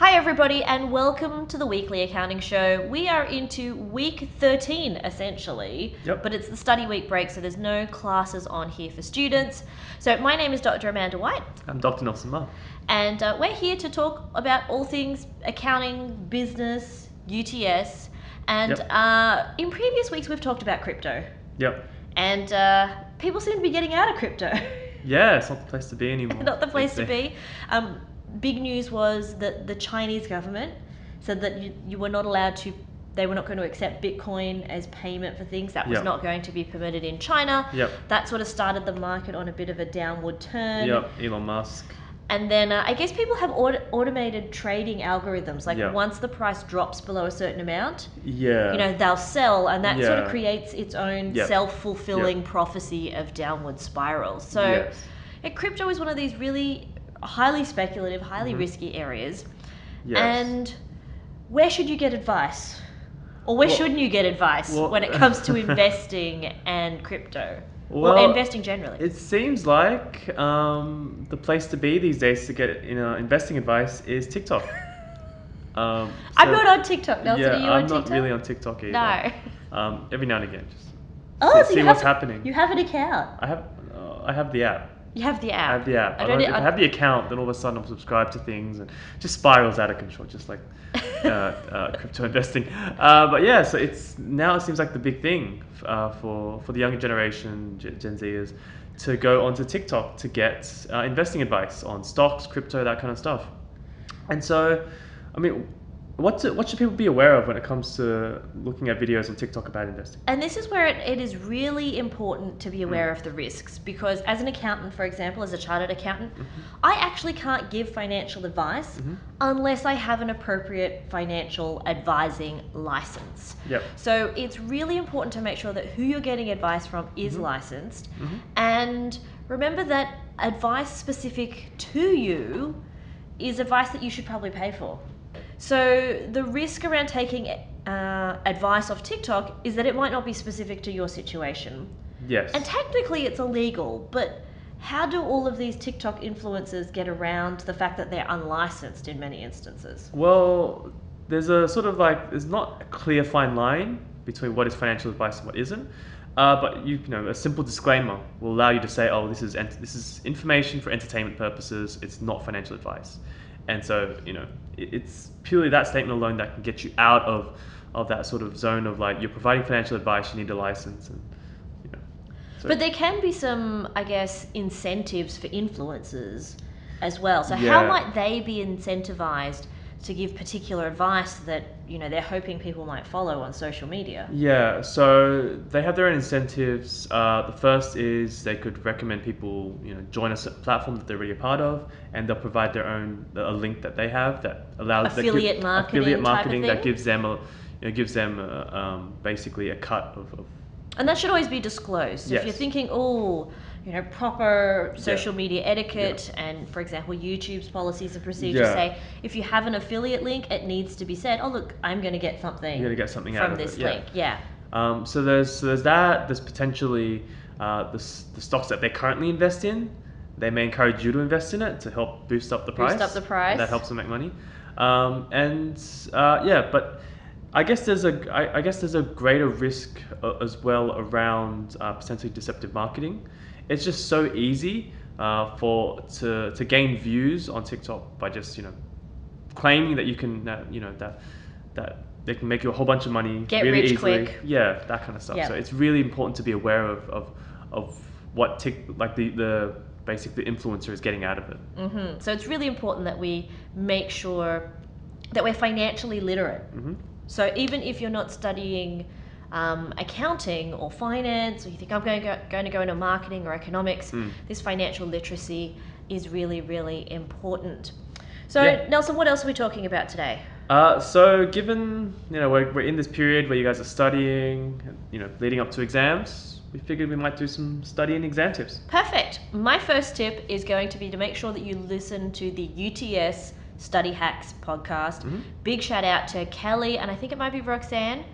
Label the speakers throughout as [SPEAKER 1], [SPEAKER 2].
[SPEAKER 1] Hi everybody and welcome to the Weekly Accounting Show. We are into week 13 essentially, but it's the study week break, so there's no classes on here for students. So my name is Dr. Amanda White.
[SPEAKER 2] I'm Dr. Nelson Ma.
[SPEAKER 1] And we're here to talk about all things accounting, business, UTS, and in previous weeks we've talked about crypto. And people seem to be getting out of crypto.
[SPEAKER 2] Yeah, it's not the place to be anymore.
[SPEAKER 1] Not the place to be. Big news was that the Chinese government said that you were not allowed to, they were not going to accept Bitcoin as payment for things. That was not going to be permitted in China. That sort of started the market on a bit of a downward turn.
[SPEAKER 2] Elon Musk.
[SPEAKER 1] And then I guess people have automated trading algorithms. Like once the price drops below a certain amount, they'll sell, and that sort of creates its own self-fulfilling prophecy of downward spirals. So crypto is one of these really highly speculative, highly risky areas. And where should you get advice? Or where shouldn't you get advice when it comes to investing and crypto? Or investing generally?
[SPEAKER 2] It seems like the place to be these days to get investing advice is TikTok.
[SPEAKER 1] I'm not on TikTok, Nelson. Are you on TikTok?
[SPEAKER 2] I'm not really on TikTok either.
[SPEAKER 1] No.
[SPEAKER 2] Every now and again, just see what's happening.
[SPEAKER 1] You have an account?
[SPEAKER 2] I have the app.
[SPEAKER 1] You have the app?
[SPEAKER 2] I have the app. If I have the account, then all of a sudden I'm subscribed to things and just spirals out of control, just like crypto investing. But yeah, so it seems like the big thing for the younger generation, Gen Zers, to go onto TikTok to get investing advice on stocks, crypto, that kind of stuff. And so, I mean, what should people be aware of when it comes to looking at videos on TikTok about investing?
[SPEAKER 1] And this is where it is really important to be aware of the risks, because as an accountant, for example, as a chartered accountant, I actually can't give financial advice unless I have an appropriate financial advising license. So it's really important to make sure that who you're getting advice from is licensed. And remember that advice specific to you is advice that you should probably pay for. So the risk around taking advice off TikTok is that it might not be specific to your situation. And technically it's illegal, but how do all of these TikTok influencers get around the fact that they're unlicensed in many instances?
[SPEAKER 2] Well, there's there's not a clear fine line between what is financial advice and what isn't. But a simple disclaimer will allow you to say, oh, this is information for entertainment purposes. It's not financial advice. And so, it's purely that statement alone that can get you out of that sort of zone of like, you're providing financial advice, you need a license. And,
[SPEAKER 1] But there can be some, I guess, incentives for influencers as well. So how might they be incentivized to give particular advice that, they're hoping people might follow on social media?
[SPEAKER 2] Yeah, so they have their own incentives. The first is they could recommend people, join a certain platform that they're already a part of, and they'll provide a link that they have that allows
[SPEAKER 1] affiliate marketing
[SPEAKER 2] that gives them basically a cut of.
[SPEAKER 1] And that should always be disclosed. So if you're thinking, proper social media etiquette and, for example, YouTube's policies and procedures say, if you have an affiliate link, it needs to be said, oh, look, I'm going to get something
[SPEAKER 2] from
[SPEAKER 1] this link.
[SPEAKER 2] So there's that. There's potentially the stocks that they currently invest in. They may encourage you to invest in it to help boost up the price. And that helps them make money. But I guess there's a greater risk as well around potentially deceptive marketing. It's just so easy to gain views on TikTok by just claiming that you can that they can make you a whole bunch of money really
[SPEAKER 1] rich
[SPEAKER 2] easily.
[SPEAKER 1] Quick.
[SPEAKER 2] That kind of stuff. So it's really important to be aware of what the basically influencer is getting out of it.
[SPEAKER 1] So it's really important that we make sure that we're financially literate. So even if you're not studying accounting or finance, or you think I'm going to go into marketing or economics, this financial literacy is really, really important. So Nelson, what else are we talking about today?
[SPEAKER 2] So given we're in this period where you guys are studying, leading up to exams, we figured we might do some study and exam tips.
[SPEAKER 1] Perfect. My first tip is going to be to make sure that you listen to the UTS Study Hacks podcast. Big shout out to Kelly, and I think it might be Roxanne.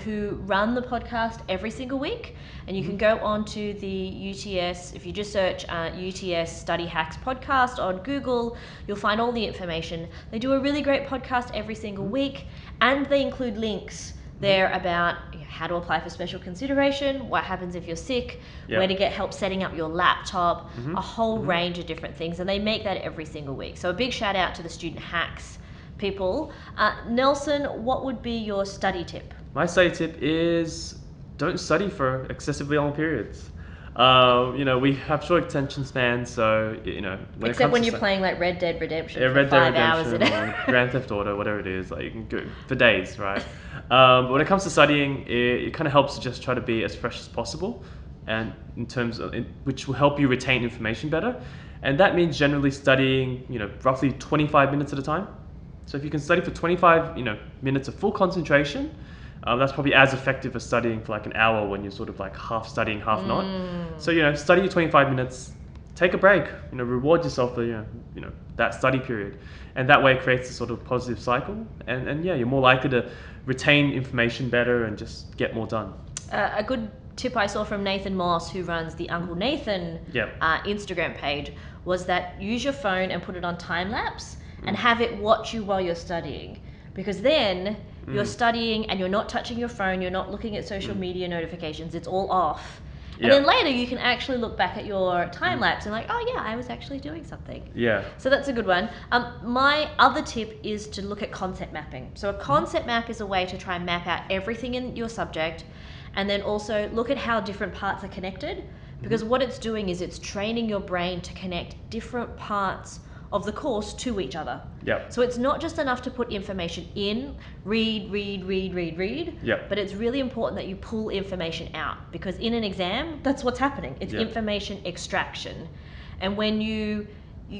[SPEAKER 1] who run the podcast every single week. And you can go onto the UTS, if you just search UTS Study Hacks podcast on Google, you'll find all the information. They do a really great podcast every single week, and they include links there about how to apply for special consideration, what happens if you're sick, where to get help setting up your laptop, a whole range of different things. And they make that every single week. So a big shout out to the Student Hacks people. Nelson, what would be your study tip?
[SPEAKER 2] My study tip is don't study for excessively long periods. We have short attention spans, so
[SPEAKER 1] except when you're playing like Red Dead Redemption for
[SPEAKER 2] Red
[SPEAKER 1] 5
[SPEAKER 2] Dead
[SPEAKER 1] hours a day.
[SPEAKER 2] or Grand Theft Auto, whatever it is, like you can go for days, right? But when it comes to studying, it kind of helps to just try to be as fresh as possible, and in terms of which will help you retain information better, and that means generally studying, roughly 25 minutes at a time. So if you can study for 25, minutes of full concentration. That's probably as effective as studying for like an hour when you're sort of like half studying, half not. So, study your 25 minutes, take a break, reward yourself for, that study period. And that way it creates a sort of positive cycle. And you're more likely to retain information better and just get more done.
[SPEAKER 1] A good tip I saw from Nathan Moss, who runs the Uncle Nathan Instagram page, was that use your phone and put it on time lapse and have it watch you while you're studying. Because then you're studying and you're not touching your phone, you're not looking at social media notifications, it's all off. And then later you can actually look back at your time lapse and like, oh yeah, I was actually doing something.
[SPEAKER 2] Yeah.
[SPEAKER 1] So that's a good one. My other tip is to look at concept mapping. So a concept map is a way to try and map out everything in your subject, and then also look at how different parts are connected, because what it's doing is it's training your brain to connect different parts of the course to each other. So it's not just enough to put information in, read, but it's really important that you pull information out, because in an exam, that's what's happening. It's information extraction. And when you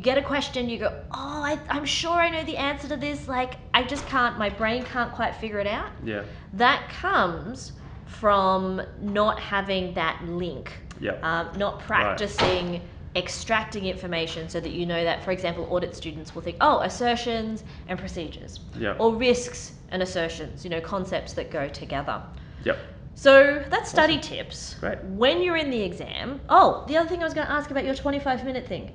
[SPEAKER 1] get a question, you go, oh, I'm sure I know the answer to this, like I just can't, my brain can't quite figure it out. That comes from not having that link, not practicing extracting information so that you know that, for example, audit students will think, oh, assertions and procedures, or risks and assertions, concepts that go together. So that's study tips.
[SPEAKER 2] Great.
[SPEAKER 1] When you're in the exam, the other thing I was going to ask about your 25-minute thing.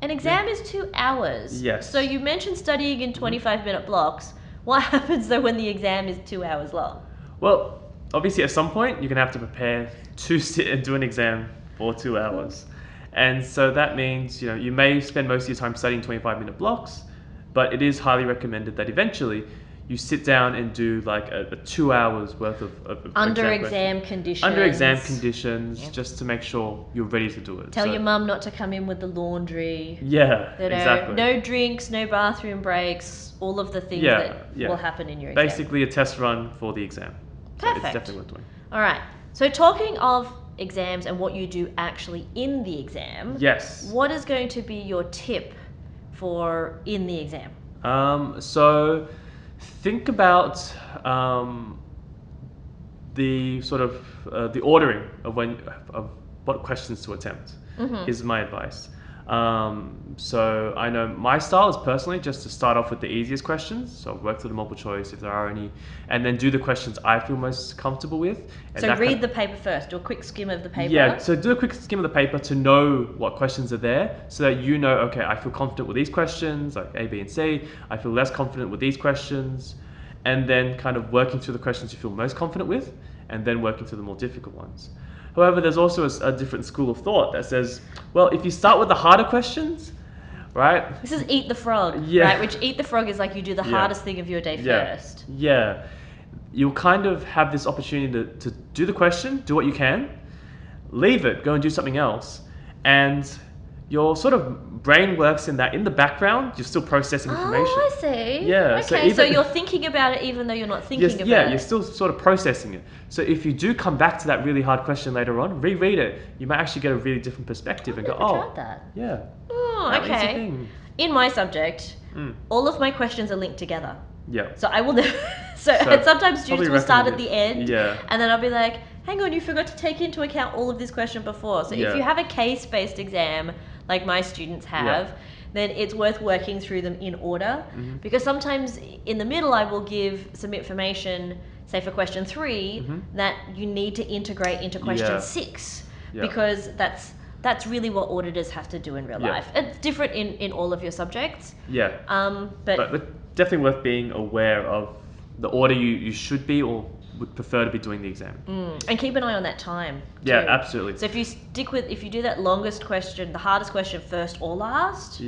[SPEAKER 1] An exam is 2 hours. So you mentioned studying in 25-minute blocks. What happens though when the exam is 2 hours long?
[SPEAKER 2] Well, obviously at some point you're going to have to prepare to sit and do an exam for 2 hours. And so that means, you may spend most of your time studying 25-minute blocks, but it is highly recommended that eventually you sit down and do like a 2 hours worth of
[SPEAKER 1] under exam conditions.
[SPEAKER 2] Under exam conditions, just to make sure you're ready to do it.
[SPEAKER 1] Tell your mum not to come in with the laundry.
[SPEAKER 2] Exactly.
[SPEAKER 1] No drinks, no bathroom breaks, all of the things that will happen in your exam.
[SPEAKER 2] Basically a test run for the exam.
[SPEAKER 1] Perfect.
[SPEAKER 2] So it's definitely worth doing.
[SPEAKER 1] All right. So talking of exams and what you do actually in the exam. What is going to be your tip for in the exam?
[SPEAKER 2] So think about the sort of the ordering of what questions to attempt is my advice. So I know my style is personally just to start off with the easiest questions, so work through the multiple choice if there are any, and then do the questions I feel most comfortable with. And
[SPEAKER 1] so read the paper first, do a quick skim of the paper.
[SPEAKER 2] So do a quick skim of the paper to know what questions are there, so that you know, okay, I feel confident with these questions, like A, B, and C. I feel less confident with these questions, and then kind of working through the questions you feel most confident with, and then working through the more difficult ones. However, there's also a different school of thought that says, well, if you start with the harder questions, right?
[SPEAKER 1] This is eat the frog, right? Which eat the frog is like you do the hardest thing of your day first.
[SPEAKER 2] You'll kind of have this opportunity to do the question, do what you can, leave it, go and do something else, and your sort of brain works in the background, you're still processing information.
[SPEAKER 1] Oh, I see.
[SPEAKER 2] Yeah.
[SPEAKER 1] Okay, so you're thinking about it even though you're not thinking about it.
[SPEAKER 2] Yeah, you're still sort of processing it. So if you do come back to that really hard question later on, reread it, you might actually get a really different perspective and go,
[SPEAKER 1] tried that.
[SPEAKER 2] Yeah.
[SPEAKER 1] Oh, okay. In my subject, all of my questions are linked together. So I will never... and sometimes students will start at the end, and then I'll be like, hang on, you forgot to take into account all of this question before. So if you have a case-based exam, like my students have, then it's worth working through them in order, because sometimes in the middle I will give some information, say for question 3, that you need to integrate into question 6, because that's really what auditors have to do in real life. It's different in all of your subjects.
[SPEAKER 2] But definitely worth being aware of the order you should be or would prefer to be doing the exam.
[SPEAKER 1] And keep an eye on that time too.
[SPEAKER 2] Yeah, absolutely.
[SPEAKER 1] So if you do that longest question, the hardest question first or last,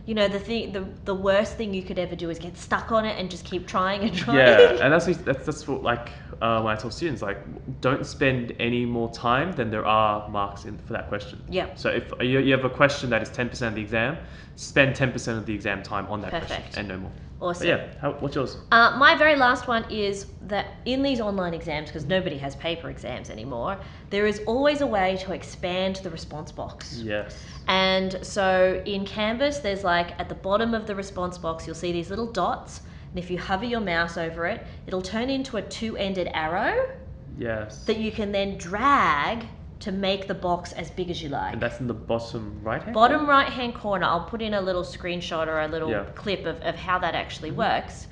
[SPEAKER 1] you know, the worst thing you could ever do is get stuck on it and just keep trying and trying.
[SPEAKER 2] Yeah, and that's what, like, when I tell students, like, don't spend any more time than there are marks for that question.
[SPEAKER 1] Yeah.
[SPEAKER 2] So if you have a question that is 10% of the exam, spend 10% of the exam time on that question and no more.
[SPEAKER 1] Awesome.
[SPEAKER 2] But yeah, what's yours?
[SPEAKER 1] My very last one is that in these online exams, because nobody has paper exams anymore, there is always a way to expand the response box.
[SPEAKER 2] Yes.
[SPEAKER 1] And so in Canvas, there's like at the bottom of the response box, you'll see these little dots. And if you hover your mouse over it, it'll turn into a 2-ended arrow.
[SPEAKER 2] Yes.
[SPEAKER 1] That you can then drag to make the box as big as you like.
[SPEAKER 2] And that's in the bottom right-hand?
[SPEAKER 1] Bottom right-hand corner. I'll put in a little screenshot or a little clip of how that actually works.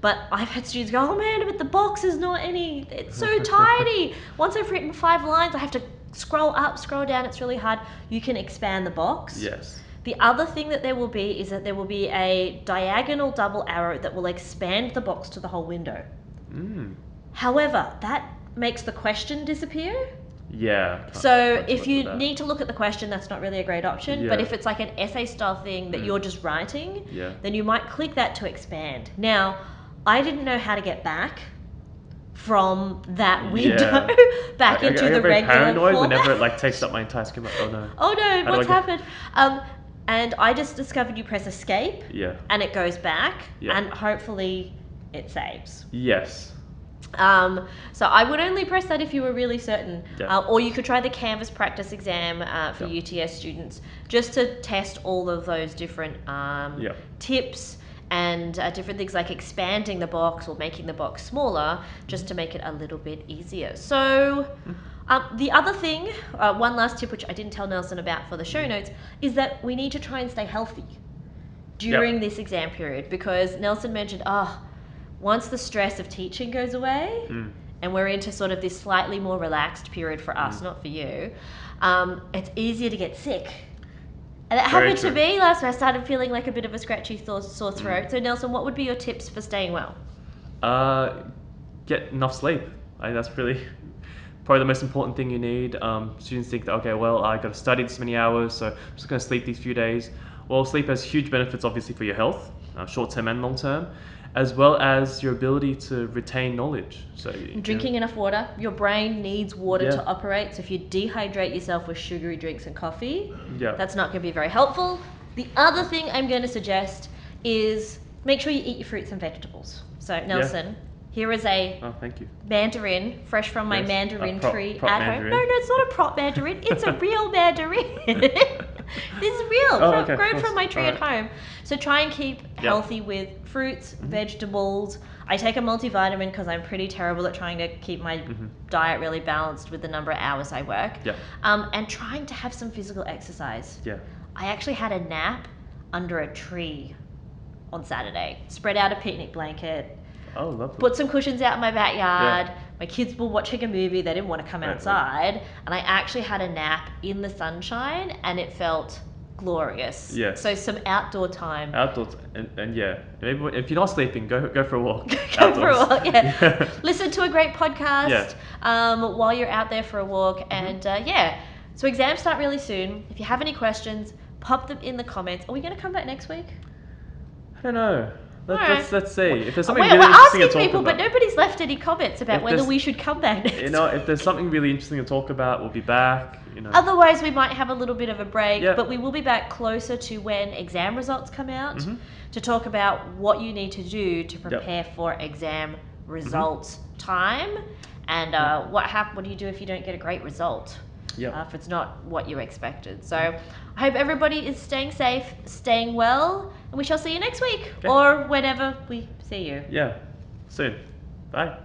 [SPEAKER 1] But I've had students go, oh man, but the box is not it's so tiny. Once I've written 5 lines, I have to scroll up, scroll down. It's really hard. You can expand the box.
[SPEAKER 2] Yes.
[SPEAKER 1] The other thing that there will be is that there will be a diagonal double arrow that will expand the box to the whole window. However, that makes the question disappear.
[SPEAKER 2] Yeah.
[SPEAKER 1] So if you need to look at the question, that's not really a great option. But if it's like an essay style thing that you're just writing, then you might click that to expand. Now, I didn't know how to get back from that window back into the regular
[SPEAKER 2] I get very paranoid
[SPEAKER 1] format.
[SPEAKER 2] whenever it like takes up my entire screen. Like, oh no.
[SPEAKER 1] Oh no, what's happened? And I just discovered you press escape and it goes back and hopefully it saves.
[SPEAKER 2] Yes.
[SPEAKER 1] So I would only press that if you were really certain. Or you could try the Canvas practice exam for UTS students just to test all of those different tips and different things like expanding the box or making the box smaller just to make it a little bit easier. So the other thing, one last tip which I didn't tell Nelson about for the show notes, is that we need to try and stay healthy during this exam period, because Nelson mentioned, once the stress of teaching goes away and we're into sort of this slightly more relaxed period for us, not for you, it's easier to get sick. And that happened to me last week. I started feeling like a bit of a scratchy sore throat. So Nelson, what would be your tips for staying well?
[SPEAKER 2] Get enough sleep. I think that's really probably the most important thing you need. Students think that, okay, well, I got to study this many hours, so I'm just going to sleep these few days. Well, sleep has huge benefits, obviously, for your health, short-term and long-term, as well as your ability to retain knowledge. So
[SPEAKER 1] drinking enough water. Your brain needs water to operate. So if you dehydrate yourself with sugary drinks and coffee, that's not going to be very helpful. The other thing I'm going to suggest is make sure you eat your fruits and vegetables. So Nelson, here is a
[SPEAKER 2] thank you.
[SPEAKER 1] mandarin, fresh from my mandarin tree
[SPEAKER 2] prop
[SPEAKER 1] at
[SPEAKER 2] mandarin.
[SPEAKER 1] home. No, it's not a prop mandarin. It's a real mandarin. This is real, grown from my tree at home. So try and keep healthy with fruits, vegetables. I take a multivitamin because I'm pretty terrible at trying to keep my diet really balanced with the number of hours I work. And trying to have some physical exercise. I actually had a nap under a tree on Saturday. Spread out a picnic blanket.
[SPEAKER 2] Oh, lovely.
[SPEAKER 1] Put some cushions out in my backyard. My kids were watching a movie. They didn't want to come outside. And I actually had a nap in the sunshine and it felt glorious. So some outdoor time.
[SPEAKER 2] Outdoors. And maybe if you're not sleeping, go for a walk.
[SPEAKER 1] Go for a walk, Listen to a great podcast while you're out there for a walk. And so exams start really soon. If you have any questions, pop them in the comments. Are we going to come back next week?
[SPEAKER 2] I don't know. Let's see. If there's something
[SPEAKER 1] we're
[SPEAKER 2] really interesting to
[SPEAKER 1] asking
[SPEAKER 2] talk
[SPEAKER 1] people,
[SPEAKER 2] about.
[SPEAKER 1] but nobody's left any comments about whether we should come back next week.
[SPEAKER 2] If there's something really interesting to talk about, we'll be back.
[SPEAKER 1] Otherwise, we might have a little bit of a break, but we will be back closer to when exam results come out to talk about what you need to do to prepare for exam results time and what do you do if you don't get a great result. If it's not what you expected. So I hope everybody is staying safe, staying well, and we shall see you next week or whenever we see you.
[SPEAKER 2] Soon. Bye.